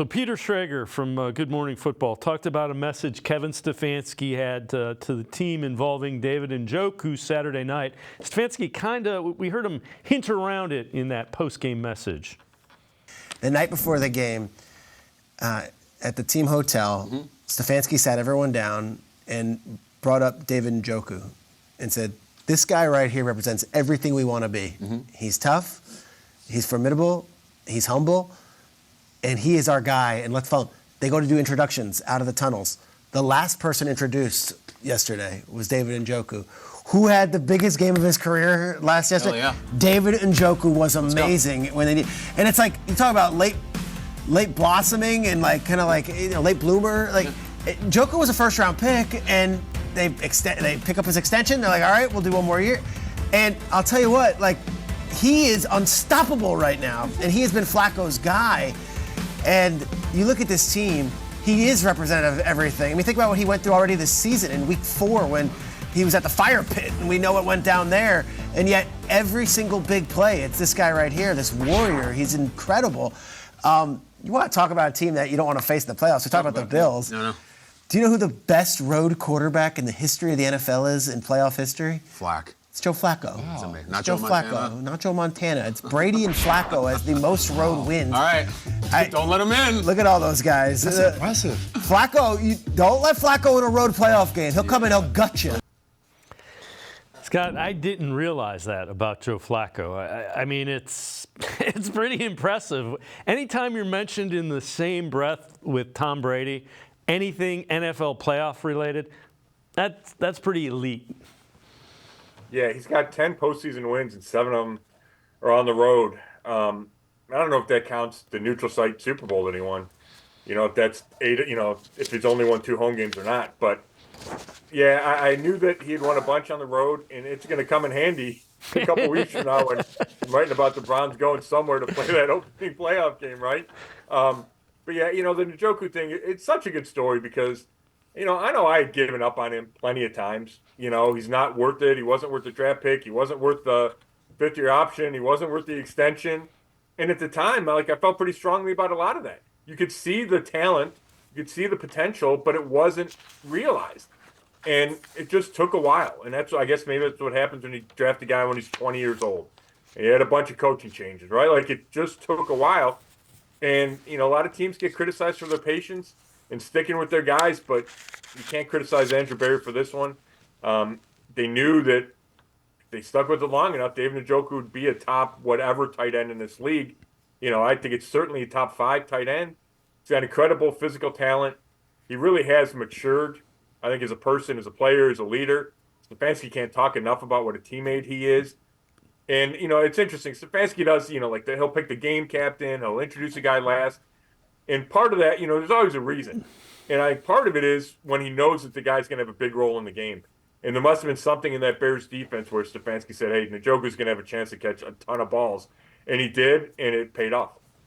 So Peter Schrager from Good Morning Football talked about a message Kevin Stefanski had to the team involving David Njoku Saturday night. Stefanski we heard him hint around it in that post-game message. The night before the game, at the team hotel, Stefanski sat everyone down and brought up David Njoku and said, this guy right here represents everything we want to be. He's tough, he's formidable, he's humble, and he is our guy, and let's follow him. They go to do introductions out of the tunnels. The last person introduced yesterday was David Njoku, who had the biggest game of his career yesterday. Yeah. David Njoku was amazing when they need, and it's like you talk about late blossoming and late bloomer. Njoku was a first-round pick, and they pick up his extension. They're like, all right, we'll do one more year, and I'll tell you what, he is unstoppable right now, and he has been Flacco's guy. And you look at this team, he is representative of everything. I mean, think about what he went through already this season in week 4 when he was at the fire pit, and we know what went down there. And yet, every single big play, it's this guy right here, this warrior. He's incredible. You want to talk about a team that you don't want to face in the playoffs. We talk about the Bills. No. Do you know who the best road quarterback in the history of the NFL is in playoff history? Flack. It's Joe Flacco. Wow. It's Joe Flacco, not Joe Montana. It's Brady and Flacco as the most road wins. All right. Don't let him in. Look at all those guys. That's impressive. Flacco, you don't let Flacco in a road playoff game. He'll come in, he'll gut you. Scott, I didn't realize that about Joe Flacco. I mean, it's pretty impressive. Anytime you're mentioned in the same breath with Tom Brady, anything NFL playoff related, that's pretty elite. Yeah, he's got 10 postseason wins, and 7 of them are on the road. I don't know if that counts the neutral site Super Bowl that he won. If that's 8, if he's only won 2 home games or not. But, yeah, I knew that he had won a bunch on the road, and it's going to come in handy a couple weeks from now when I'm writing about the Browns going somewhere to play that opening playoff game, right? But, yeah, the Njoku thing, it's such a good story because – I know I had given up on him plenty of times. He's not worth it. He wasn't worth the draft pick. He wasn't worth the 5th-year option. He wasn't worth the extension. And at the time, I felt pretty strongly about a lot of that. You could see the talent. You could see the potential, but it wasn't realized. And it just took a while. And I guess maybe that's what happens when you draft a guy when he's 20 years old. And he had a bunch of coaching changes, right? It just took a while. And, a lot of teams get criticized for their patience and sticking with their guys, but you can't criticize Andrew Berry for this one. They knew that if they stuck with it long enough, David Njoku would be a top whatever tight end in this league. I think it's certainly a top 5 tight end. He's got incredible physical talent. He really has matured, I think, as a person, as a player, as a leader. Stefanski can't talk enough about what a teammate he is. And, it's interesting. Stefanski does, he'll pick the game captain. He'll introduce a guy last. And part of that, there's always a reason. And I think part of it is when he knows that the guy's going to have a big role in the game. And there must have been something in that Bears defense where Stefanski said, hey, Njoku's going to have a chance to catch a ton of balls. And he did, and it paid off.